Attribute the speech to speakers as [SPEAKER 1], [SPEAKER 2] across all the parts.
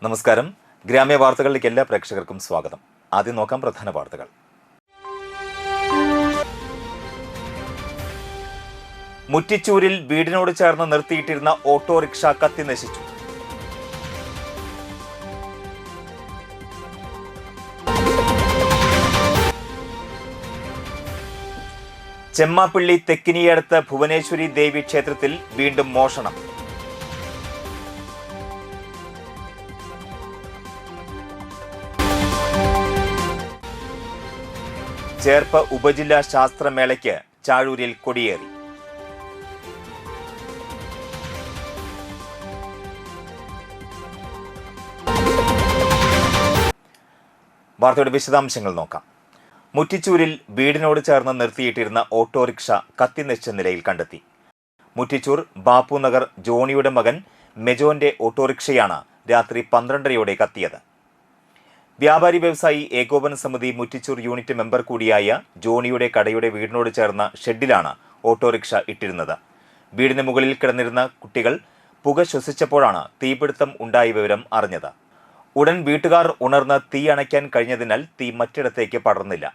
[SPEAKER 1] നമസ്കാരം. ഗ്രാമ്യ വാർത്തകളിലേക്ക് എല്ലാ പ്രേക്ഷകർക്കും സ്വാഗതം. ആദ്യം നോക്കാം പ്രധാന വാർത്തകൾ. മുറ്റിച്ചൂരിൽ വീടിനോട് ചേർന്ന് നിർത്തിയിട്ടിരുന്ന ഓട്ടോറിക്ഷ കത്തി നശിച്ചു. ചെമ്മാപ്പള്ളി തെക്കിനിയടുത്ത് ഭുവനേശ്വരി ദേവി ക്ഷേത്രത്തിൽ വീണ്ടും മോഷണം. ചേർപ്പ് ഉപജില്ലാ ശാസ്ത്രമേളയ്ക്ക് ചാഴൂരിൽ കൊടിയേറി. വാർത്തയുടെ വിശദാംശങ്ങൾ നോക്കാം. മുറ്റിച്ചൂരിൽ വീടിനോട് ചേർന്ന് നിർത്തിയിട്ടിരുന്ന ഓട്ടോറിക്ഷ കത്തിനശിച്ച നിലയിൽ കണ്ടെത്തി. മുറ്റിച്ചൂർ ബാപ്പുനഗർ ജോണിയുടെ മകൻ മെജോന്റെ ഓട്ടോറിക്ഷയാണ് രാത്രി 12:30 കത്തിയത്. വ്യാപാരി വ്യവസായി ഏകോപന സമിതി മുറ്റിച്ചൂർ യൂണിറ്റ് മെമ്പർ കൂടിയായ ജോണിയുടെ കടയുടെ വീടിനോട് ചേർന്ന ഷെഡിലാണ് ഓട്ടോറിക്ഷ ഇട്ടിരുന്നത്. വീടിന് മുകളിൽ കിടന്നിരുന്ന കുട്ടികൾ പുക ശ്വസിച്ചപ്പോഴാണ് തീപിടുത്തം ഉണ്ടായ വിവരം അറിഞ്ഞത്. ഉടൻ വീട്ടുകാർ ഉണർന്ന് തീ അണയ്ക്കാൻ കഴിഞ്ഞതിനാൽ തീ മറ്റിടത്തേക്ക് പടർന്നില്ല.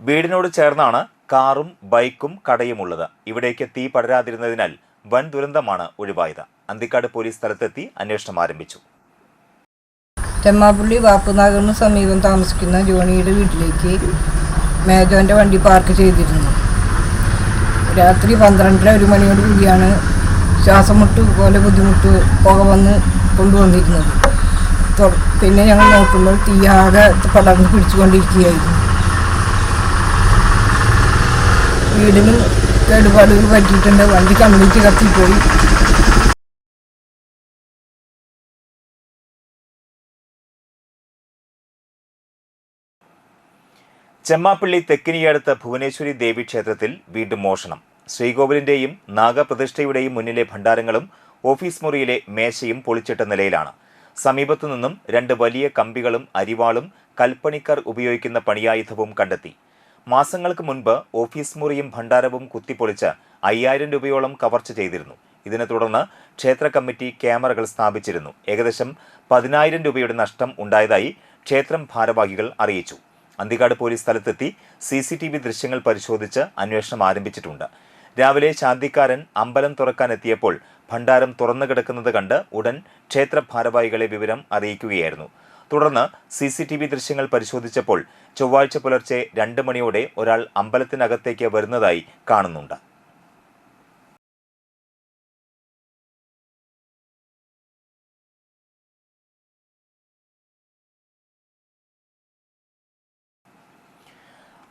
[SPEAKER 1] വീടിനോട് ചേർന്നാണ് കാറും ബൈക്കും കടയുമുള്ളത്. ഇവിടേക്ക് തീ പടരാതിരുന്നതിനാൽ വൻ ദുരന്തമാണ് ഒഴിവായത്. അന്തിക്കാട് പോലീസ് സ്ഥലത്തെത്തി അന്വേഷണം ആരംഭിച്ചു.
[SPEAKER 2] ചെമ്മാപ്പള്ളി ബാപ്പുനഗറിന് സമീപം താമസിക്കുന്ന ജോണിയുടെ വീട്ടിലേക്ക് മേജോൻ്റെ വണ്ടി പാർക്ക് ചെയ്തിരുന്നു. രാത്രി 12:30 മണിയോട് കൂടിയാണ് ശ്വാസം മുട്ട് പോലെ ബുദ്ധിമുട്ട് പുക വന്ന് കൊണ്ടുവന്നിരുന്നത്. പിന്നെ ഞങ്ങൾ നോക്കുമ്പോൾ തീയാകെ പടർന്ന് പിടിച്ചുകൊണ്ടിരിക്കുകയായിരുന്നു. വീടിന് കേടുപാടുകൾ പറ്റിയിട്ടുണ്ട്. വണ്ടി കംപ്ലീറ്റ് കത്തിപ്പോയി.
[SPEAKER 1] ചെമ്മാപ്പള്ളി തെക്കിനിയടുത്ത് ഭുവനേശ്വരി ദേവി ക്ഷേത്രത്തിൽ വീണ്ടും മോഷണം. ശ്രീകോവിലിന്റെയും നാഗപ്രതിഷ്ഠയുടെയും മുന്നിലെ ഭണ്ഡാരങ്ങളും ഓഫീസ് മുറിയിലെ മേശയും പൊളിച്ചിട്ട നിലയിലാണ്. സമീപത്തു നിന്നും 2 വലിയ കമ്പികളും അരിവാളും കൽപ്പണിക്കാർ ഉപയോഗിക്കുന്ന പണിയായുധവും കണ്ടെത്തി. മാസങ്ങൾക്ക് മുൻപ് ഓഫീസ് മുറിയും ഭണ്ഡാരവും കുത്തിപ്പൊളിച്ച് 5000 രൂപയോളം കവർച്ച ചെയ്തിരുന്നു. ഇതിനെ തുടർന്ന് ക്ഷേത്ര കമ്മിറ്റി ക്യാമറകൾ സ്ഥാപിച്ചിരുന്നു. ഏകദേശം 10,000 രൂപയുടെ നഷ്ടം ഉണ്ടായതായി ക്ഷേത്രം ഭാരവാഹികൾ അറിയിച്ചു. അന്തിക്കാട് പോലീസ് സ്ഥലത്തെത്തി CCTV ദൃശ്യങ്ങൾ പരിശോധിച്ച് അന്വേഷണം ആരംഭിച്ചിട്ടുണ്ട്. രാവിലെ ശാന്തിക്കാരൻ അമ്പലം തുറക്കാനെത്തിയപ്പോൾ ഭണ്ഡാരം തുറന്നു കിടക്കുന്നത് കണ്ട് ഉടൻ ക്ഷേത്ര ഭാരവാഹികളെ വിവരം അറിയിക്കുകയായിരുന്നു. തുടർന്ന് CCTV ദൃശ്യങ്ങൾ പരിശോധിച്ചപ്പോൾ ചൊവ്വാഴ്ച പുലർച്ചെ 2 മണിയോടെ ഒരാൾ അമ്പലത്തിനകത്തേക്ക് വരുന്നതായി കാണുന്നുണ്ട്.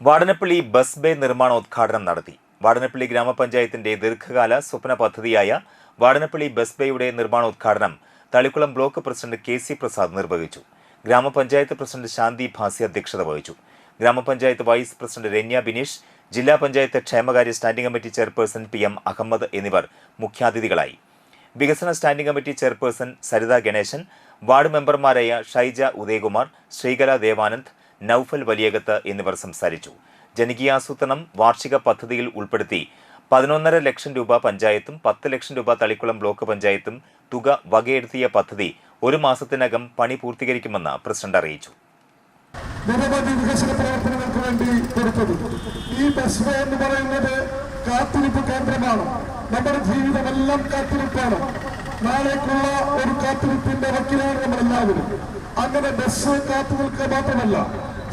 [SPEAKER 1] വാടനപ്പള്ളി ബസ് ബേ നിർമ്മാണോദ്ഘാടനം നടത്തി. വാടനപ്പള്ളി ഗ്രാമപഞ്ചായത്തിന്റെ ദീർഘകാല സ്വപ്ന പദ്ധതിയായ വാടനപ്പള്ളി ബസ് ബേയുടെ നിർമ്മാണോദ്ഘാടനം Thalikkulam block president KC Prasad നിർവഹിച്ചു. ഗ്രാമപഞ്ചായത്ത് പ്രസിഡന്റ് ശാന്തി ഭാസി അധ്യക്ഷത വഹിച്ചു. ഗ്രാമപഞ്ചായത്ത് വൈസ് പ്രസിഡന്റ് രന്യ ബിനീഷ്, ജില്ലാ പഞ്ചായത്ത് ക്ഷേമകാര്യ standing committee chairperson PM Ahammed എന്നിവർ മുഖ്യാതിഥികളായി. വികസന standing committee chairperson Saritha Ganesan, ward മെമ്പർമാരായ ഷൈജ ഉദയകുമാർ, ശ്രീകല ദേവാനന്ദ്, നൌഫൽ വലിയകത്ത് എന്നിവർ സംസാരിച്ചു. ജനകീയാസൂത്രണം വാർഷിക പദ്ധതിയിൽ ഉൾപ്പെടുത്തി 11.5 ലക്ഷം രൂപ പഞ്ചായത്തും 10 ലക്ഷം രൂപ തളിക്കുളം ബ്ലോക്ക് പഞ്ചായത്തും തുക വകയിരുത്തിയ പദ്ധതി 1 മാസത്തിനകം പണി പൂർത്തീകരിക്കുമെന്ന് പ്രസിഡന്റ് അറിയിച്ചു.
[SPEAKER 3] നിരവധി വികസന പ്രവർത്തനങ്ങൾക്ക് വേണ്ടി കൊടുത്തത് ഈ ബസ് വേ എന്ന് പറയുന്നത് കാത്തിരിപ്പ് കേന്ദ്രമാണ്. നമ്മുടെ ജീവിതമെല്ലാം കാത്തിരിപ്പാണ്. നാളേക്കുള്ള ഒരു കാത്തിരിപ്പിന്റെ വക്കിലാണ് നമ്മളെല്ലാവരും. അങ്ങനെ ബസ് കാത്തു നിൽക്കുക മാത്രമല്ല,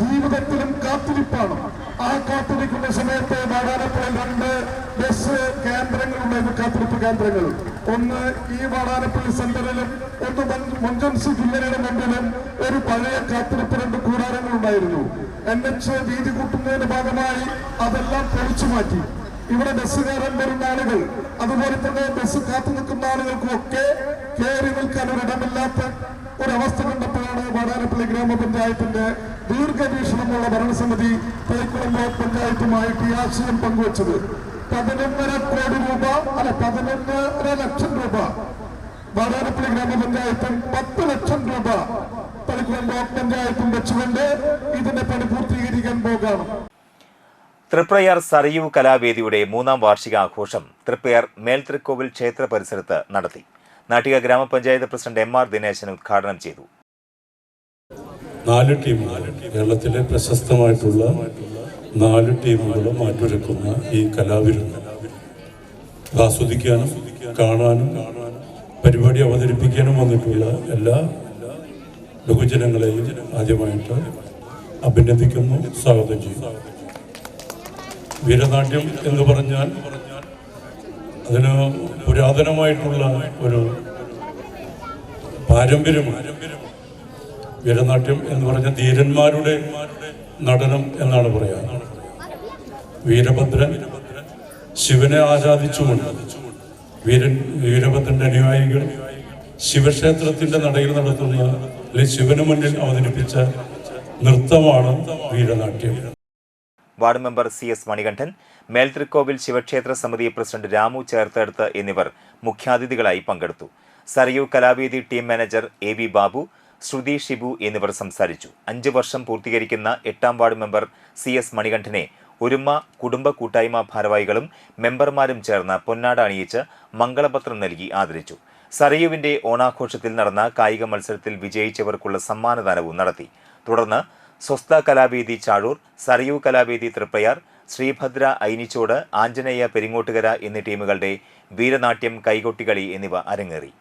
[SPEAKER 3] ജീവിതത്തിലും കാത്തിരിപ്പാണ്. ആ കാത്തിരിക്കുന്ന സമയത്ത് വാടാനപ്പള്ളി 2 ബസ് കേന്ദ്രങ്ങളുണ്ടായിരുന്നു, കാത്തിരിപ്പ് കേന്ദ്രങ്ങൾ. ഒന്ന് ഈ വാടാനപ്പള്ളി സെന്ററിലും ഒന്ന് മഞ്ചൻസി ജില്ലയുടെ മുമ്പിലും ഒരു പഴയ കാത്തിരിപ്പ് 2 കൂടാരങ്ങൾ ഉണ്ടായിരുന്നു. NH വീതി കൂട്ടുന്നതിന്റെ ഭാഗമായി അതെല്ലാം പൊളിച്ചു മാറ്റി. ഇവിടെ ബസ് കയറാൻ വരുന്ന ആളുകൾ, അതുപോലെ തന്നെ ബസ് കാത്തു നിൽക്കുന്ന ആളുകൾക്കുമൊക്കെ കയറി നിൽക്കാൻ ഒരിടമില്ലാത്ത ഒരവസ്ഥ കണ്ടപ്പോഴാണ് വാടാനപ്പള്ളി ഗ്രാമപഞ്ചായത്തിന്റെ ദീർഘവീക്ഷണമുള്ള ഭരണസമിതി തളിക്കുളം ബ്ലോക്ക് പഞ്ചായത്തുമായിട്ട് ഈ ആശയം പങ്കുവച്ചത്. 11.5 കോടി രൂപ, 11.5 ലക്ഷം രൂപ വാടാനപ്പള്ളി ഗ്രാമപഞ്ചായത്തും 10 ലക്ഷം രൂപ തളിക്കുളം ബ്ലോക്ക് പഞ്ചായത്തും വെച്ചുകൊണ്ട് ഇതിന്റെ പണി പൂർത്തീകരിക്കാൻ പോകാണ്.
[SPEAKER 1] തൃപ്രയാർ സരയൂ കലാവേദിയുടെ 3ാം വാർഷികാഘോഷം തൃപ്രയാർ മേൽതൃക്കോവിൽ ക്ഷേത്ര പരിസരത്ത് നടത്തി. നാട്ടിക ഗ്രാമപഞ്ചായത്ത് പ്രസിഡന്റ് MR ദിനേശൻ ഉദ്ഘാടനം ചെയ്തു.
[SPEAKER 4] 4 ടീമുകൾ, കേരളത്തിലെ പ്രശസ്തമായിട്ടുള്ള 4 ടീമുകൾ മാറ്റുരക്കുന്ന ഈ കലാവിരുന്ന് ആസ്വദിക്കാനും കാണാനും പരിപാടി അവതരിപ്പിക്കാനും വന്നിട്ടുള്ള എല്ലാ ബഹുജനങ്ങളെയും ആദ്യമായിട്ട് അഭിനന്ദിക്കുന്നു, സ്വാഗതം ചെയ്യുന്നു. വീരനാട്യം എന്ന് പറഞ്ഞാൽ അതിന് പുരാതനമായിട്ടുള്ള ഒരു പാരമ്പര്യമാണ്. വീരനാട്യം എന്ന് പറഞ്ഞ ധീരന്മാരുടെ നടനം എന്നാണ് പറയാൻ. വീരഭദ്രൻ ശിവനെ ആരാധിച്ചുകൊണ്ട് വീരഭദ്രന്റെ അനുയായികൾ ശിവക്ഷേത്രത്തിന്റെ നടയിൽ നടത്തുന്ന അല്ലെങ്കിൽ ശിവന് മുന്നിൽ അവതരിപ്പിച്ച നൃത്തമാണ് Veeranatyam.
[SPEAKER 1] Ward member CS Manikandan, Melthrikkovil ശിവക്ഷേത്ര സമിതി പ്രസിഡന്റ് രാമു ചേർത്തെടുത്ത് എന്നിവർ മുഖ്യാതിഥികളായി പങ്കെടുത്തു. Sarayu Kalavedi team manager AV Babu, Shruthi Shibu എന്നിവർ സംസാരിച്ചു. 5 വർഷം പൂർത്തീകരിക്കുന്ന 8ാം വാർഡ് മെമ്പർ CS മണികണ്ഠനെ ഒരുമ കുടുംബ കൂട്ടായ്മ ഭാരവാഹികളും മെമ്പർമാരും ചേർന്ന് പൊന്നാട അണിയിച്ച് മംഗളപത്രം നൽകി ആദരിച്ചു. സരയുവിന്റെ ഓണാഘോഷത്തിൽ നടന്ന കായിക മത്സരത്തിൽ വിജയിച്ചവർക്കുള്ള സമ്മാനദാനവും നടത്തി. തുടർന്ന് സ്വസ്ഥ കലാവേദി ചാഴൂർ, സരയൂ കലാവേദി തൃപ്രയാർ, ശ്രീഭദ്ര ഐനിച്ചോട്, ആഞ്ജനേയ പെരിങ്ങോട്ടുകര എന്നീ ടീമുകളുടെ വീരനാട്യം, കൈകൊട്ടികളി എന്നിവ അരങ്ങേറി.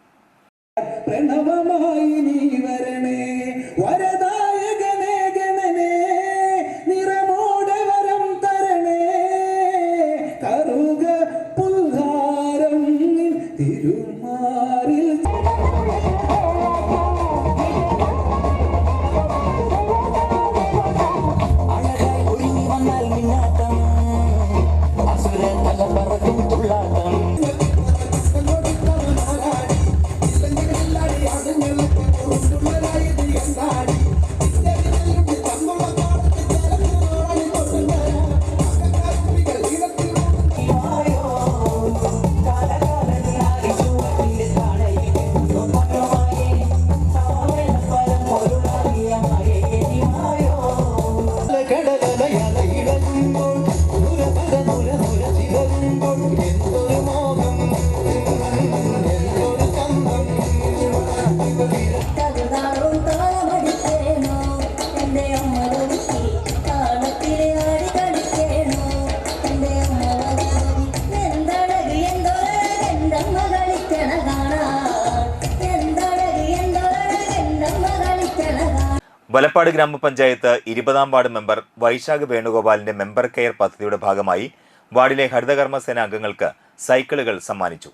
[SPEAKER 1] വലപ്പാട് ഗ്രാമപഞ്ചായത്ത് 20ാം വാർഡ് മെമ്പർ വൈശാഖ് വേണുഗോപാലിന്റെ മെമ്പർ കെയർ പദ്ധതിയുടെ ഭാഗമായി വാർഡിലെ ഹരിതകർമ്മസേന അംഗങ്ങൾക്ക് സൈക്കിളുകൾ സമ്മാനിച്ചു.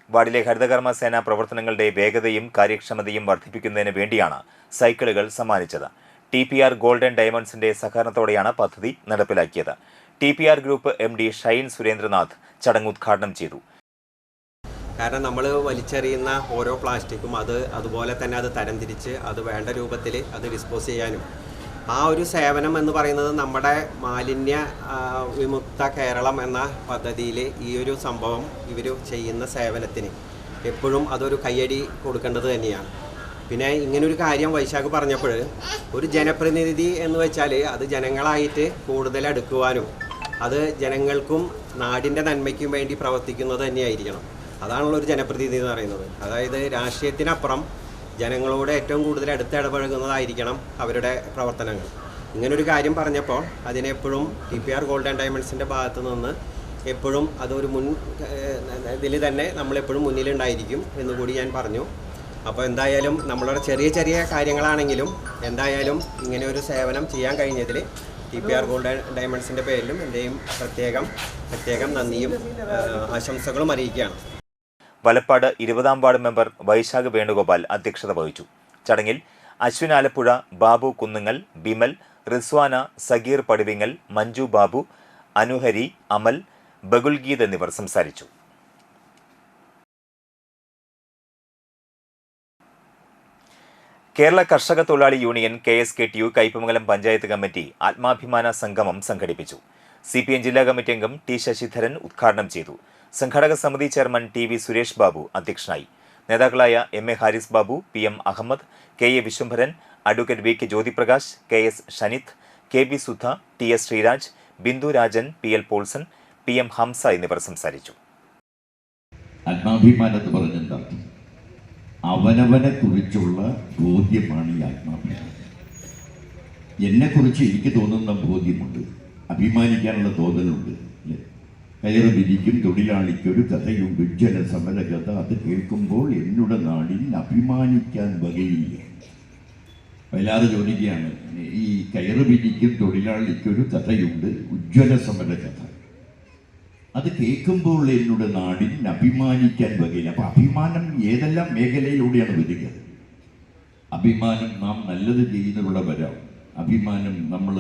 [SPEAKER 1] വാർഡിലെ ഹരിതകർമ്മസേന പ്രവർത്തനങ്ങളുടെ വേഗതയും കാര്യക്ഷമതയും വർദ്ധിപ്പിക്കുന്നതിന് വേണ്ടിയാണ് സൈക്കിളുകൾ സമ്മാനിച്ചത്. TPR ഗോൾഡൻ ഡയമണ്ട്സിന്റെ സഹകരണത്തോടെയാണ് പദ്ധതി നടപ്പിലാക്കിയത്. TPR group MD Shine Surendranath ചടങ്ങ് ഉദ്ഘാടനം ചെയ്തു.
[SPEAKER 5] കാരണം നമ്മൾ വലിച്ചെറിയുന്ന ഓരോ പ്ലാസ്റ്റിക്കും അതുപോലെ തന്നെ അത് തരംതിരിച്ച് അത് വേണ്ട രൂപത്തിൽ അത് ഡിസ്പോസ് ചെയ്യാനും ആ ഒരു സേവനം എന്ന് പറയുന്നത് നമ്മുടെ മാലിന്യ വിമുക്ത കേരളം എന്ന പദ്ധതിയിൽ ഈ ഒരു സംഭവം ഇവർ ചെയ്യുന്ന സേവനത്തിന് എപ്പോഴും അതൊരു കയ്യടി കൊടുക്കേണ്ടത് തന്നെയാണ്. പിന്നെ ഇങ്ങനൊരു കാര്യം വൈശാഖ് പറഞ്ഞപ്പോൾ ഒരു ജനപ്രതിനിധി എന്ന് വെച്ചാൽ അത് ജനങ്ങളായിട്ട് കൂടുതൽ അടുക്കുവാനും അത് ജനങ്ങൾക്കും നാടിൻ്റെ നന്മയ്ക്കും വേണ്ടി പ്രവർത്തിക്കുന്നത് തന്നെയായിരിക്കണം. അതാണുള്ള ഒരു ജനപ്രതിനിധി എന്ന് പറയുന്നത്. അതായത് രാഷ്ട്രീയത്തിനപ്പുറം ജനങ്ങളോട് ഏറ്റവും കൂടുതൽ അടുത്തിടപഴകുന്നതായിരിക്കണം അവരുടെ പ്രവർത്തനങ്ങൾ. ഇങ്ങനൊരു കാര്യം പറഞ്ഞപ്പോൾ അതിനെപ്പോഴും TPR ഗോൾഡൻ ഡയമണ്ട്സിൻ്റെ ഭാഗത്തു നിന്ന് എപ്പോഴും അതൊരു ഇതിൽ തന്നെ നമ്മളെപ്പോഴും മുന്നിലുണ്ടായിരിക്കും എന്നുകൂടി ഞാൻ പറഞ്ഞു. അപ്പോൾ എന്തായാലും നമ്മളുടെ ചെറിയ കാര്യങ്ങളാണെങ്കിലും എന്തായാലും ഇങ്ങനെ ഒരു സേവനം ചെയ്യാൻ കഴിഞ്ഞതിൽ TPR ഗോൾഡൻ ഡയമണ്ട്സിൻ്റെ പേരിലും എൻ്റെയും പ്രത്യേകം നന്ദിയും ആശംസകളും അറിയിക്കുകയാണ്.
[SPEAKER 1] വലപ്പാട് 20ാം വാർഡ് മെമ്പർ വൈശാഖ് വേണുഗോപാൽ അധ്യക്ഷത വഹിച്ചു. ചടങ്ങിൽ അശ്വിൻ ആലപ്പുഴ, ബാബു കുന്നുങ്ങൽ, ബിമൽ, റിസ്വാന, സഗീർ പടുവിങ്ങൽ, മഞ്ജു ബാബു, അനുഹരി, അമൽ, ബഗുൽഗീത് എന്നിവർ സംസാരിച്ചു. കേരള കർഷക തൊഴിലാളി union KSKTU Kaipamangalam panchayat committee ആത്മാഭിമാന സംഗമം സംഘടിപ്പിച്ചു. CPM ജില്ലാ കമ്മിറ്റി അംഗം T ശശിധരൻ ഉദ്ഘാടനം ചെയ്തു. സംഘാടക സമിതി ചെയർമാൻ TV സുരേഷ് ബാബു അധ്യക്ഷനായി. നേതാക്കളായ MA Haris Babu, PM Ahammed, KA Viswambharan, advocate VK Jyothiprakash, KS Shanith, KB Sudha, TS Sreeraj, Bindu Rajan, PL Paulson, PM Hamsa എന്നിവർ സംസാരിച്ചു.
[SPEAKER 6] ആത്മാഭിമാനത്ത് പറഞ്ഞെന്താ, അവനവനെ കുറിച്ചുള്ള ബോധ്യമാണ് ഈ ആത്മാഭിമാനം. എന്നെക്കുറിച്ച് എനിക്ക് തോന്നുന്ന ബോധ്യമുണ്ട്, അഭിമാനിക്കാനുള്ള തോന്നലുണ്ട്. കയറ് വിരിക്കും തൊഴിലാളിക്കൊരു കഥയുണ്ട്, ഉജ്ജ്വല സമര കഥ. അത് കേൾക്കുമ്പോൾ എന്നുടെ നാടിൽ അഭിമാനിക്കാൻ വകയില്ല. വയലാറ് ചോദിക്കുകയാണ്, ഈ കയറ് വിരിക്കും തൊഴിലാളിക്കൊരു കഥയുണ്ട്, ഉജ്ജ്വല സമര കഥ. അത് കേൾക്കുമ്പോൾ എന്നുടെ നാടിൽ അഭിമാനിക്കാൻ വകയില്ല. അപ്പൊ അഭിമാനം ഏതെല്ലാം മേഖലയിലൂടെയാണ് വരിക? അഭിമാനം നാം നല്ലത് ചെയ്യുന്നതിലൂടെ വരാം, അഭിമാനം നമ്മൾ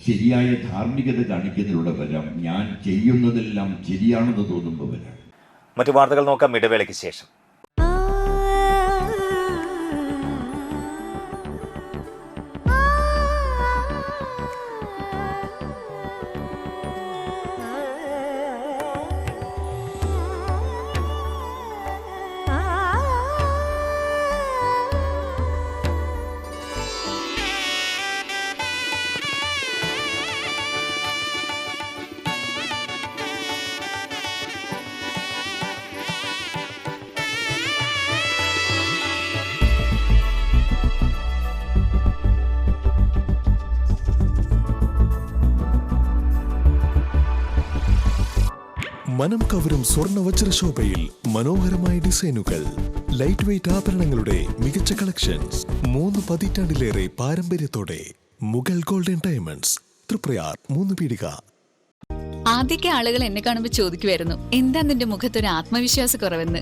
[SPEAKER 6] ശരിയായ ധാർമ്മികത കാണിക്കുന്നതിലൂടെ വരാം, ഞാൻ ചെയ്യുന്നതെല്ലാം ശരിയാണെന്ന് തോന്നുമ്പോൾ വരാം.
[SPEAKER 1] മറ്റു വാർത്തകൾ നോക്കാം ഇടവേളയ്ക്ക് ശേഷം.
[SPEAKER 7] മനം കവരും സ്വർണ്ണ വജ്രശോഭയിൽ മനോഹരമായ ഡിസൈനുകൾ, ലൈറ്റ് വെയ്റ്റ് ആഭരണങ്ങളുടെ മികച്ച കളക്ഷൻസ്, 3 പതിറ്റാണ്ടിലേറെ പാരമ്പര്യത്തോടെ മുഗൾ ഗോൾഡൻ ഡയമണ്ട്സ്, തൃപ്രയാർ 3 പീടിക.
[SPEAKER 8] ആദ്യമൊക്കെ ആളുകൾ എന്നെ കാണുമ്പോൾ ചോദിക്കുമായിരുന്നു, എന്താ നിന്റെ മുഖത്തൊരു ആത്മവിശ്വാസ കുറവെന്ന്.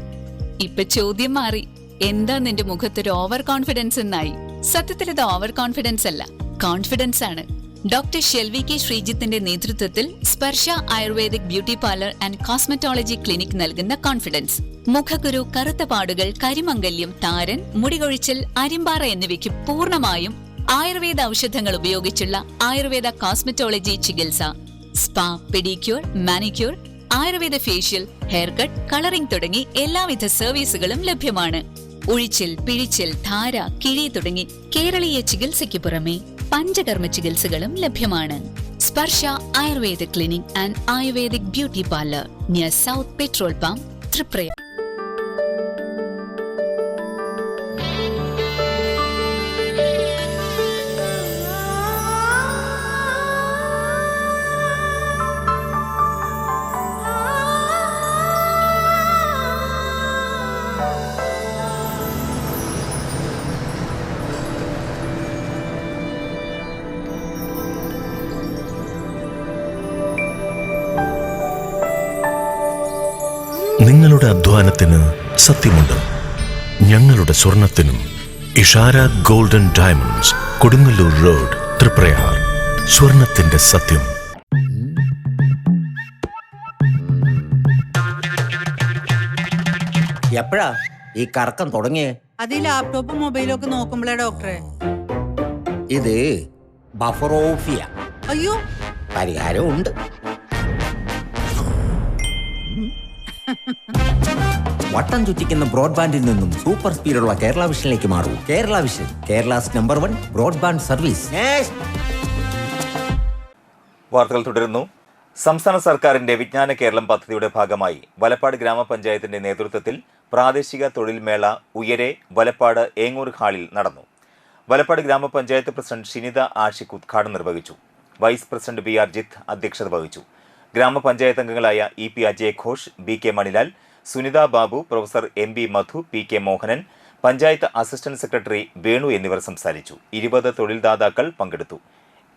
[SPEAKER 8] ഇപ്പൊ ചോദ്യം മാറി, എന്താ നിന്റെ മുഖത്തൊരു ഓവർ കോൺഫിഡൻസ് എന്നായി. സത്യത്തിൽ ഇത് ഓവർ കോൺഫിഡൻസ് അല്ല, കോൺഫിഡൻസ് ആണ്. ഡോക്ടർ ഷെൽവി കെ ശ്രീജിത്തിന്റെ നേതൃത്വത്തിൽ Sparsha ayurvedic beauty parlour and cosmetology clinic നൽകുന്ന കോൺഫിഡൻസ്. മുഖക്കുരു, കറുത്ത പാടുകൾ, കരിമംഗല്യം, താരൻ, മുടികൊഴിച്ചിൽ, അരിമ്പാറ എന്നിവയ്ക്ക് പൂർണ്ണമായും ആയുർവേദ ഔഷധങ്ങൾ ഉപയോഗിച്ചുള്ള ആയുർവേദ കോസ്മെറ്റോളജി ചികിത്സ. Spa, pedicure, manicure, Ayurveda facial, hair cut, colouring തുടങ്ങി എല്ലാവിധ സർവീസുകളും ലഭ്യമാണ്. ഉഴിച്ചിൽ, പിഴിച്ചിൽ, ധാര, കിഴി തുടങ്ങി കേരളീയ ചികിത്സയ്ക്ക് പുറമെ പഞ്ചകർമ്മ ചികിത്സകളും ലഭ്യമാണ്. Sparsha Ayurveda clinic and ayurvedic beauty parlour near south petrol pump, Triprayar.
[SPEAKER 7] നിങ്ങളുടെ അധ്വാനത്തിന് സത്യമുണ്ട്, ഞങ്ങളുടെ സ്വർണത്തിനും. Ishara golden diamonds, Kodungallur road, Triprayar. സ്വർണത്തിന്റെ സത്യം.
[SPEAKER 9] എപ്പോഴാ ഈ കറക്കം തുടങ്ങിയേ?
[SPEAKER 10] അത് ഈ ലാപ്ടോപ്പും മൊബൈലും ഒക്കെ നോക്കുമ്പോഴേ ഡോക്ടറെ.
[SPEAKER 9] ഇത് ബഫറോഫിയ.
[SPEAKER 10] അയ്യോ,
[SPEAKER 9] പരിഹാരം ഉണ്ട്. വട്ടം ചുറ്റിക്കുന്ന ബ്രോഡ്ബാൻഡിൽ നിന്നും സൂപ്പർ സ്പീഡുള്ള കേരള വിഷനിലേക്ക് മാറൂ. Kerala vision, Kerala's number 1 broadband service.
[SPEAKER 1] വാർത്തകൾ തുടരുന്നു. സംസ്ഥാന സർക്കാരിന്റെ വിജ്ഞാന കേരളം പദ്ധതിയുടെ ഭാഗമായി വലപ്പാട് ഗ്രാമപഞ്ചായത്തിന്റെ നേതൃത്വത്തിൽ പ്രാദേശിക തൊഴിൽ മേള ഉയരെ വലപ്പാട് ഏങ്ങൂർ ഹാളിൽ നടന്നു. വലപ്പാട് ഗ്രാമപഞ്ചായത്ത് പ്രസിഡന്റ് ഷിനിത ആഷിഖ് ഉദ്ഘാടനം നിർവഹിച്ചു. Vice president B R Jith അധ്യക്ഷത വഹിച്ചു. ഗ്രാമപഞ്ചായത്ത് അംഗങ്ങളായ E P Ajay Ghosh, B K Manilal, Sunitha Babu, professor M B Madhu, P K Mohanan, panchayat assistant secretary Venu എന്നിവർ സംസാരിച്ചു. 20 തൊഴിൽദാതാക്കൾ പങ്കെടുത്തു.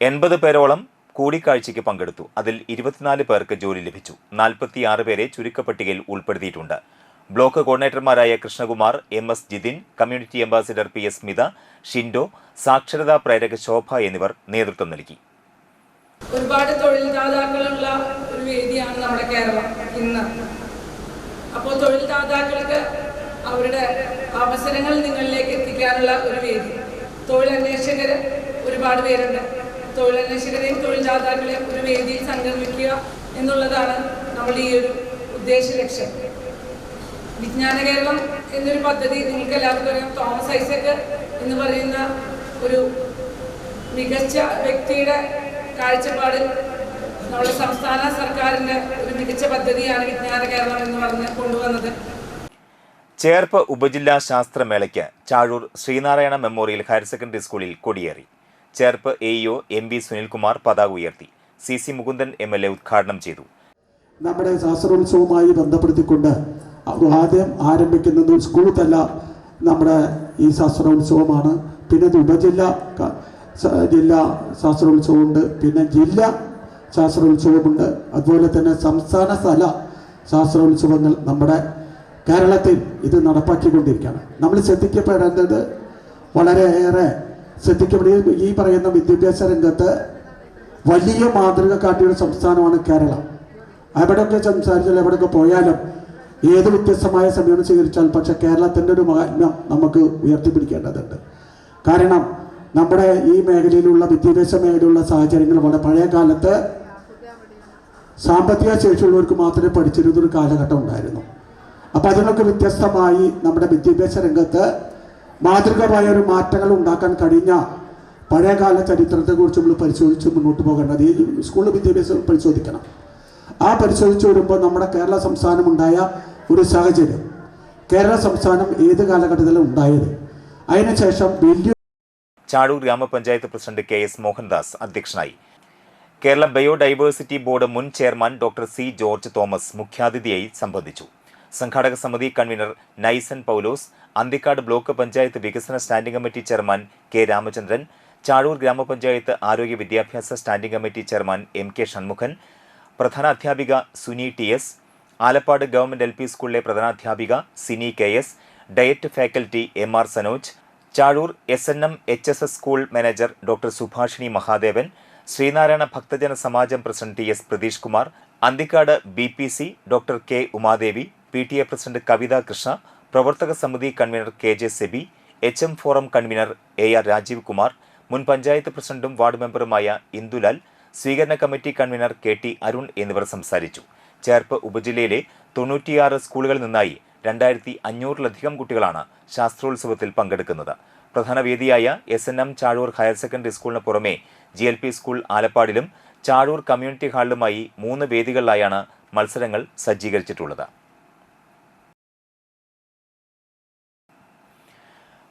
[SPEAKER 1] 80 പേരോളം കൂടിക്കാഴ്ചയ്ക്ക് പങ്കെടുത്തു. അതിൽ 24 പേർക്ക് ജോലി ലഭിച്ചു. 46 പേരെ ചുരുക്കപ്പട്ടികയിൽ ഉൾപ്പെടുത്തിയിട്ടുണ്ട്. ബ്ലോക്ക് കോർഡിനേറ്റർമാരായ Krishnakumar, M S Jithin, community ambassador P S Smitha, Shindo, സാക്ഷരതാ പ്രേരക ശോഭ എന്നിവർ നേതൃത്വം നൽകി.
[SPEAKER 2] ഒരുപാട് തൊഴിൽദാതാക്കളുള്ള ഒരു വേദിയാണ് നമ്മുടെ കേരളം ഇന്ന്. അപ്പോൾ തൊഴിൽദാതാക്കൾക്ക് അവരുടെ അവസരങ്ങൾ നിങ്ങളിലേക്ക് എത്തിക്കാനുള്ള ഒരു വേദി. തൊഴിലന്വേഷകർ ഒരുപാട് പേരുണ്ട്. തൊഴിലന്വേഷകരെയും തൊഴിൽദാതാക്കളെയും ഒരു വേദിയിൽ സംഗമിക്കുക എന്നുള്ളതാണ് നമ്മുടെ ഈ ഒരു ഉദ്ദേശ ലക്ഷ്യം. വിജ്ഞാന കേരളം എന്നൊരു പദ്ധതി നിങ്ങൾക്ക് എല്ലാവർക്കും അറിയാം. തോമസ് ഐസക് എന്ന് പറയുന്ന ഒരു മികച്ച വ്യക്തിയുടെ കാഴ്ചപ്പാടിൽ നമ്മുടെ സംസ്ഥാന സർക്കാരിൻ്റെ ഒരു മികച്ച പദ്ധതിയാണ് വിജ്ഞാന കേരളം എന്ന് പറഞ്ഞ് കൊണ്ടുവന്നത്.
[SPEAKER 1] ചേർപ്പ് ഉപജില്ലാ ശാസ്ത്രമേളയ്ക്ക് Chazhur Sreenarayana memorial higher secondary സ്കൂളിൽ കൊടിയേറി. ചേർപ്പ് AEO MB സുനിൽകുമാർ പതാക ഉയർത്തി. CC മുകുന്ദൻ MLA ഉദ്ഘാടനം ചെയ്തു.
[SPEAKER 3] നമ്മുടെ ശാസ്ത്രോത്സവവുമായി ബന്ധപ്പെടുത്തിക്കൊണ്ട് ആദ്യം ആരംഭിക്കുന്നത് സ്കൂൾ തല നമ്മുടെ ഈ ശാസ്ത്രോത്സവമാണ്. പിന്നെ ജില്ലാ ശാസ്ത്രോത്സവമുണ്ട്, പിന്നെ ജില്ലാ ശാസ്ത്രോത്സവമുണ്ട്, അതുപോലെ തന്നെ സംസ്ഥാന തല ശാസ്ത്രോത്സവങ്ങൾ നമ്മുടെ കേരളത്തിൽ ഇത് നടപ്പാക്കിക്കൊണ്ടിരിക്കുകയാണ്. നമ്മൾ ശ്രദ്ധിക്കപ്പെടേണ്ടത് വളരെയേറെ ശ്രദ്ധിക്കപ്പെടുക. ഈ പറയുന്ന വിദ്യാഭ്യാസ രംഗത്ത് വലിയ മാതൃക കാട്ടിയ സംസ്ഥാനമാണ് കേരളം. എവിടെയൊക്കെ സംസാരിച്ചാൽ എവിടെയൊക്കെ പോയാലും ഏത് വ്യത്യസ്തമായ സമീപനം സ്വീകരിച്ചാൽ പക്ഷേ കേരളത്തിൻ്റെ ഒരു മഹാത്മ്യം നമുക്ക് ഉയർത്തിപ്പിടിക്കേണ്ടതുണ്ട്. കാരണം നമ്മുടെ ഈ മേഖലയിലുള്ള വിദ്യാഭ്യാസ മേഖലയിലുള്ള സാഹചര്യങ്ങൾ വളരെ പഴയ കാലത്ത് സാമ്പത്തിക ശേഷിയുള്ളവർക്ക് മാത്രമേ പഠിച്ചിരുന്നൊരു കാലഘട്ടം ഉണ്ടായിരുന്നു. അപ്പോൾ അതിനൊക്കെ വ്യത്യസ്തമായി നമ്മുടെ വിദ്യാഭ്യാസ രംഗത്ത് മാതൃകമായ ഒരു മാറ്റങ്ങൾ ഉണ്ടാക്കാൻ കഴിഞ്ഞ പഴയകാല ചരിത്രത്തെക്കുറിച്ച് നമ്മൾ പരിശോധിച്ച് മുന്നോട്ട് പോകേണ്ടത്. ഈ സ്കൂൾ വിദ്യാഭ്യാസം പരിശോധിക്കണം. ആ പരിശോധിച്ച് വരുമ്പോൾ നമ്മുടെ കേരള സംസ്ഥാനം ഉണ്ടായ ഒരു സാഹചര്യം, കേരള സംസ്ഥാനം ഏത് കാലഘട്ടത്തിലും ഉണ്ടായത്, അതിനുശേഷം വലിയ
[SPEAKER 1] ചാഴൂർ ഗ്രാമപഞ്ചായത്ത് പ്രസിഡന്റ് KS മോഹൻദാസ് അധ്യക്ഷനായി. കേരള ബയോഡൈവേഴ്സിറ്റി ബോർഡ് മുൻ chairman doctor C George Thomas മുഖ്യാതിഥിയായി സംബന്ധിച്ചു. സംഘാടക സമിതി കൺവീനർ നൈസൻ പൗലോസ്, അന്തിക്കാട് ബ്ലോക്ക് പഞ്ചായത്ത് വികസന standing committee chairman K Ramachandran, Chazhur ഗ്രാമപഞ്ചായത്ത് ആരോഗ്യ വിദ്യാഭ്യാസ standing committee chairman MK Shanmukhan, പ്രധാനാധ്യാപിക Suni TS, Alappad government LP സ്കൂളിലെ പ്രധാനാധ്യാപിക Sini KS, diet faculty MR Sanoj, Chazhur SNM HSS school manager doctor Subhashini Mahadevan, Sreenarayana ഭക്തജന സമാജം president TS Pratheesh Kumar, Anthikad BPC doctor K Umadevi, PTA president Kavitha Krishna, പ്രവർത്തക സമിതി convener KJ Seby, HM forum convener AR Rajeev Kumar, മുൻ പഞ്ചായത്ത് പ്രസിഡന്റും വാർഡ് മെമ്പറുമായ ഇന്ദുലാൽ, സ്വീകരണ കമ്മിറ്റി കൺവീനർ KT അരുൺ എന്നിവർ സംസാരിച്ചു. ചേർപ്പ് ഉപജില്ലയിലെ 96 സ്കൂളുകളിൽ നിന്നായി 2500-ലധികം കുട്ടികളാണ് ശാസ്ത്രോത്സവത്തിൽ പങ്കെടുക്കുന്നത്. പ്രധാന വേദിയായ SNM ചാഴൂർ ഹയർ സെക്കൻഡറി സ്കൂളിന് പുറമെ GLP സ്കൂൾ ആലപ്പാടിലും ചാഴൂർ കമ്മ്യൂണിറ്റി ഹാളിലുമായി 3 വേദികളിലായാണ് മത്സരങ്ങൾ സജ്ജീകരിച്ചിട്ടുള്ളത്.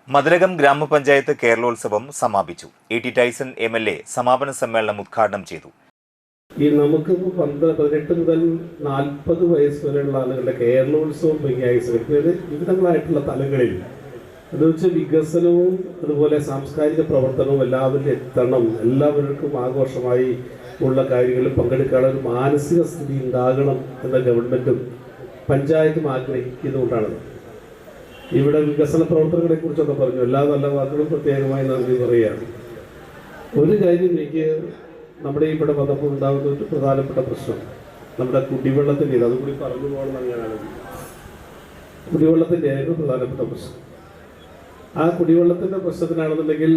[SPEAKER 1] മതിലകം ഗ്രാമപഞ്ചായത്ത് കേരളോത്സവം സമാപിച്ചു. ET ടൈസൺ MLA സമാപന സമ്മേളനം ഉദ്ഘാടനം ചെയ്തു.
[SPEAKER 11] നമുക്ക് 18 മുതൽ 40 വയസ്സ് വരെയുള്ള ആളുകളുടെ കേരളോത്സവം ഭംഗിയായി സംഘടിപ്പിക്കുന്നത് വിവിധങ്ങളായിട്ടുള്ള തലങ്ങളിൽ എന്ന് വെച്ചാൽ വികസനവും അതുപോലെ സാംസ്കാരിക പ്രവർത്തനവും എല്ലാവരും എത്തണം, എല്ലാവർക്കും ആഘോഷമായി ഉള്ള കാര്യങ്ങളിൽ പങ്കെടുക്കാനുള്ള ഒരു മാനസിക സ്ഥിതി ഉണ്ടാകണം എന്ന ഗവൺമെൻറ്റും പഞ്ചായത്തും ആഗ്രഹിക്കുന്നതുകൊണ്ടാണ്. ഇവിടെ വികസന പ്രവർത്തനങ്ങളെ കുറിച്ചൊക്കെ പറഞ്ഞു, എല്ലാ നല്ല വാക്കുകളും പ്രത്യേകമായി നന്ദി പറയുകയാണ്. ഒരു കാര്യം എനിക്ക് നമ്മുടെ ഇവിടെ വന്നപ്പോൾ ഉണ്ടാകുന്ന ഒരു പ്രധാനപ്പെട്ട പ്രശ്നം നമ്മുടെ കുടിവെള്ളത്തിൻ്റെ, അതുകൂടി പറഞ്ഞു പോകണം അങ്ങനെയാണെങ്കിൽ കുടിവെള്ളത്തിൻ്റെ ആയിരുന്നു പ്രധാനപ്പെട്ട പ്രശ്നം. ആ കുടിവെള്ളത്തിൻ്റെ പ്രശ്നത്തിനാണെന്നുണ്ടെങ്കിൽ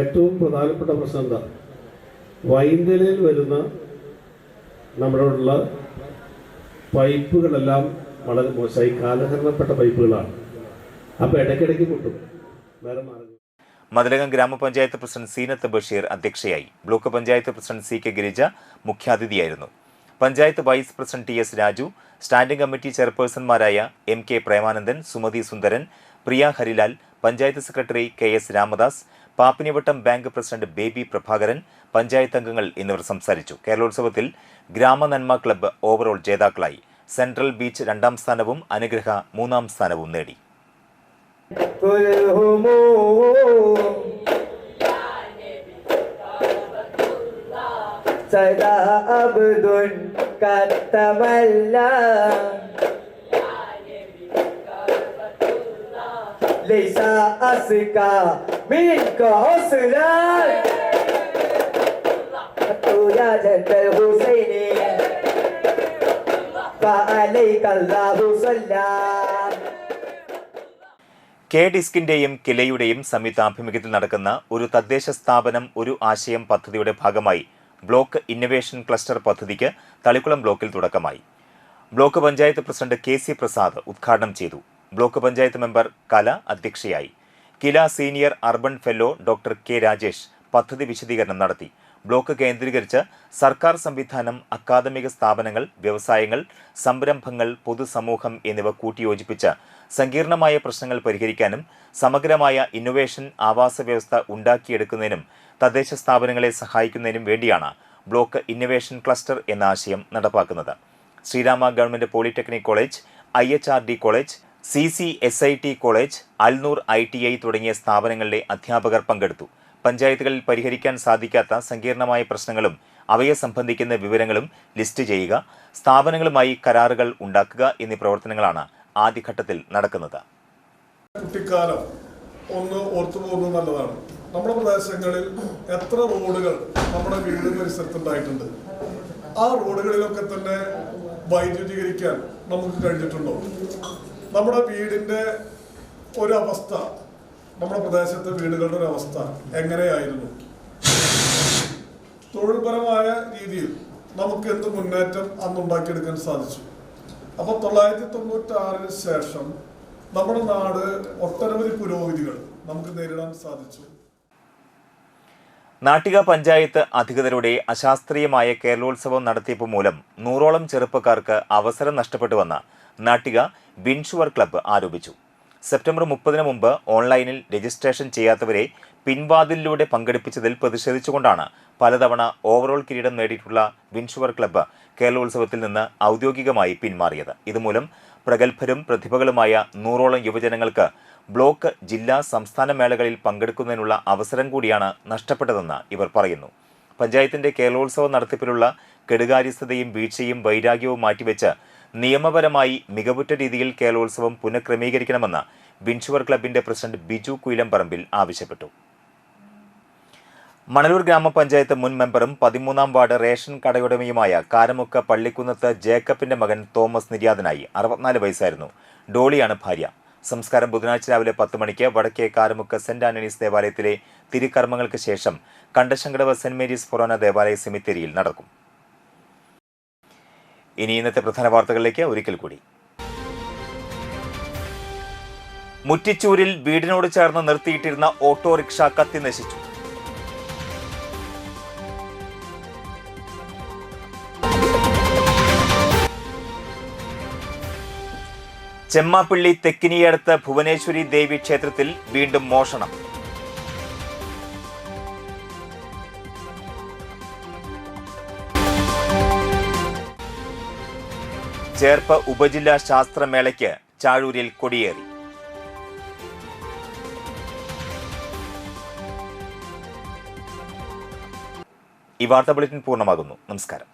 [SPEAKER 11] ഏറ്റവും പ്രധാനപ്പെട്ട പ്രശ്നം എന്താ, വൈന്തലയിൽ വരുന്ന നമ്മളുള്ള പൈപ്പുകളെല്ലാം വളരെ മോശമായി കാലഹരണപ്പെട്ട പൈപ്പുകളാണ്. അപ്പോൾ ഇടയ്ക്കിടയ്ക്ക് പൊട്ടും. വേറെ മാർഗം.
[SPEAKER 1] മതിലകം ഗ്രാമപഞ്ചായത്ത് പ്രസിഡന്റ് സീനത്ത് ബഷീർ അധ്യക്ഷയായി. Block panchayat president CK Girija മുഖ്യാതിഥിയായിരുന്നു. Panchayat vice president TS Raju, standing committee ചെയർപേഴ്സൺമാരായ MK Premanandan, Sumathi Sundaran, Priya Harilal, panchayat secretary KS Ramadas, Pappinivattam bank president Baby Prabhakaran, panchayat അംഗങ്ങൾ എന്നിവർ സംസാരിച്ചു. കേരളോത്സവത്തിൽ ഗ്രാമനന്മ ക്ലബ്ബ് ഓവറോൾ ജേതാക്കളായി. സെൻട്രൽ ബീച്ച് 2ാം സ്ഥാനവും അനുഗ്രഹ 3ാം സ്ഥാനവും നേടി. ഡിസ്കിന്റെയും കിലയുടെയും സംയുക്താഭിമുഖ്യത്തിൽ നടക്കുന്ന ഒരു തദ്ദേശ സ്ഥാപനം ഒരു ആശയം പദ്ധതിയുടെ ഭാഗമായി ബ്ലോക്ക് ഇന്നൊവേഷൻ ക്ലസ്റ്റർ പദ്ധതിക്ക് തളിക്കുളം ബ്ലോക്കിൽ തുടക്കമായി. Block panchayat president KC Prasad ഉദ്ഘാടനം ചെയ്തു. ബ്ലോക്ക് പഞ്ചായത്ത് മെമ്പർ കല അധ്യക്ഷയായി. Kila senior urban fellow doctor K രാജേഷ് പദ്ധതി വിശദീകരണം നടത്തി. ബ്ലോക്ക് കേന്ദ്രീകരിച്ച് സർക്കാർ സംവിധാനം, അക്കാദമിക സ്ഥാപനങ്ങൾ, വ്യവസായങ്ങൾ, സംരംഭങ്ങൾ, പൊതുസമൂഹം എന്നിവ കൂട്ടിയോജിപ്പിച്ച് സങ്കീർണമായ പ്രശ്നങ്ങൾ പരിഹരിക്കാനും സമഗ്രമായ ഇന്നൊവേഷൻ ആവാസ വ്യവസ്ഥ ഉണ്ടാക്കിയെടുക്കുന്നതിനും തദ്ദേശ സ്ഥാപനങ്ങളെ സഹായിക്കുന്നതിനും വേണ്ടിയാണ് ബ്ലോക്ക് ഇന്നൊവേഷൻ ക്ലസ്റ്റർ എന്ന ആശയം നടപ്പാക്കുന്നത്. Sreerama government polytechnic college, IHRD college, CCSIT college, Alnoor ITI തുടങ്ങിയ സ്ഥാപനങ്ങളിലെ അധ്യാപകർ പങ്കെടുത്തു. പഞ്ചായത്തുകളിൽ പരിഹരിക്കാൻ സാധിക്കാത്ത സങ്കീർണമായ പ്രശ്നങ്ങളും അവയെ സംബന്ധിക്കുന്ന വിവരങ്ങളും ലിസ്റ്റ് ചെയ്യുക, സ്ഥാപനങ്ങളുമായി കരാറുകൾ ഉണ്ടാക്കുക എന്നീ പ്രവർത്തനങ്ങളാണ് ആദ്യഘട്ടത്തിൽ നടക്കുന്നത്.
[SPEAKER 3] കുട്ടിക്കാലം ഒന്ന് ഓർത്തു പോകുന്നത് നല്ലതാണ്. നമ്മുടെ പ്രദേശങ്ങളിൽ എത്ര റോഡുകൾ നമ്മുടെ വീട് പരിസരത്തുണ്ടായിട്ടുണ്ട്? ആ റോഡുകളിലൊക്കെ തന്നെ വൈദ്യുതീകരിക്കാൻ നമുക്ക് കഴിഞ്ഞിട്ടുണ്ടോ? നമ്മുടെ വീടിൻ്റെ ഒരവസ്ഥ, നമ്മുടെ പ്രദേശത്തെ വീടുകളുടെ ഒരു അവസ്ഥ എങ്ങനെയായിരുന്നു? തൊഴിൽപരമായ രീതിയിൽ നമുക്ക് എന്ത് മുന്നേറ്റം അന്നുണ്ടാക്കിയെടുക്കാൻ സാധിച്ചു? അപ്പോൾ 1996 ശേഷം നമ്മുടെ നാട് ഒട്ടനവധി പുരോഗതികൾ നമുക്ക് നേരിടാൻ സാധിച്ചു.
[SPEAKER 1] നാട്ടിക പഞ്ചായത്ത് അധികൃതരുടെ അശാസ്ത്രീയമായ കേരളോത്സവം നടത്തിപ്പ് മൂലം 100ഓളം ചെറുപ്പക്കാർക്ക് അവസരം നഷ്ടപ്പെട്ടുവെന്ന് നാട്ടിക ബിൻഷുവർ ക്ലബ്ബ് ആരോപിച്ചു. സെപ്റ്റംബർ 30 മുമ്പ് ഓൺലൈനിൽ രജിസ്ട്രേഷൻ ചെയ്യാത്തവരെ പിൻവാതിലിലൂടെ പങ്കെടുപ്പിച്ചതിൽ പ്രതിഷേധിച്ചുകൊണ്ടാണ് പലതവണ ഓവറോൾ കിരീടം നേടിയിട്ടുള്ള ബിൻഷുവർ ക്ലബ്ബ് കേരളോത്സവത്തിൽ നിന്ന് ഔദ്യോഗികമായി പിന്മാറിയത്. ഇതുമൂലം പ്രഗത്ഭരും പ്രതിഭകളുമായ 100ഓളം യുവജനങ്ങൾക്ക് ബ്ലോക്ക്, ജില്ലാ, സംസ്ഥാന മേളകളിൽ പങ്കെടുക്കുന്നതിനുള്ള അവസരം കൂടിയാണ് നഷ്ടപ്പെട്ടതെന്ന് ഇവർ പറയുന്നു. പഞ്ചായത്തിന്റെ കേരളോത്സവ നടത്തിപ്പിലുള്ള കെടുകാര്യസ്ഥതയും വീഴ്ചയും വൈരാഗ്യവും മാറ്റിവെച്ച് നിയമപരമായി മികവുറ്റ രീതിയിൽ കേരളോത്സവം പുനഃക്രമീകരിക്കണമെന്ന് ബിൻഷുവർ ക്ലബിന്റെ പ്രസിഡന്റ് ബിജു കുയിലംപറമ്പിൽ ആവശ്യപ്പെട്ടു. മണലൂർ ഗ്രാമപഞ്ചായത്ത് മുൻ മെമ്പറും 13ാം വാർഡ് റേഷൻ കടയുടമയുമായ കാരമുക്ക് പള്ളിക്കുന്നത്ത് ജേക്കബിന്റെ മകൻ തോമസ് നിര്യാതനായി. 64 വയസ്സായിരുന്നു. ഡോളിയാണ് ഭാര്യ. സംസ്കാരം ബുധനാഴ്ച രാവിലെ 10 മണിക്ക് വടക്കേ കാരമുക്ക് സെന്റ് ആന്റണീസ് ദേവാലയത്തിലെ തിരുക്കർമ്മങ്ങൾക്ക് ശേഷം കണ്ടശങ്കടവ് സെന്റ് മേരീസ് ഫൊറോന ദേവാലയ സെമിത്തേരിയിൽ നടക്കും. ഇനി ഇന്നത്തെ പ്രധാന വാർത്തകളിലേക്ക് ഒരിക്കൽ കൂടി. മുറ്റിച്ചൂരിൽ വീടിനോട് ചേർന്ന് നിർത്തിയിട്ടിരുന്ന ഓട്ടോറിക്ഷ കത്തി നശിച്ചു. ചെമ്മാപ്പള്ളി തെക്കിനിയടുത്ത് ഭുവനേശ്വരി ദേവി ക്ഷേത്രത്തിൽ വീണ്ടും മോഷണം. ചേർപ്പ് ഉപജില്ലാ ശാസ്ത്രമേളയ്ക്ക് ചാഴൂരിൽ കൊടിയേറി. ഈ വാർത്താ ബുള്ളറ്റിൻ പൂർണ്ണമാകുന്നു. നമസ്കാരം.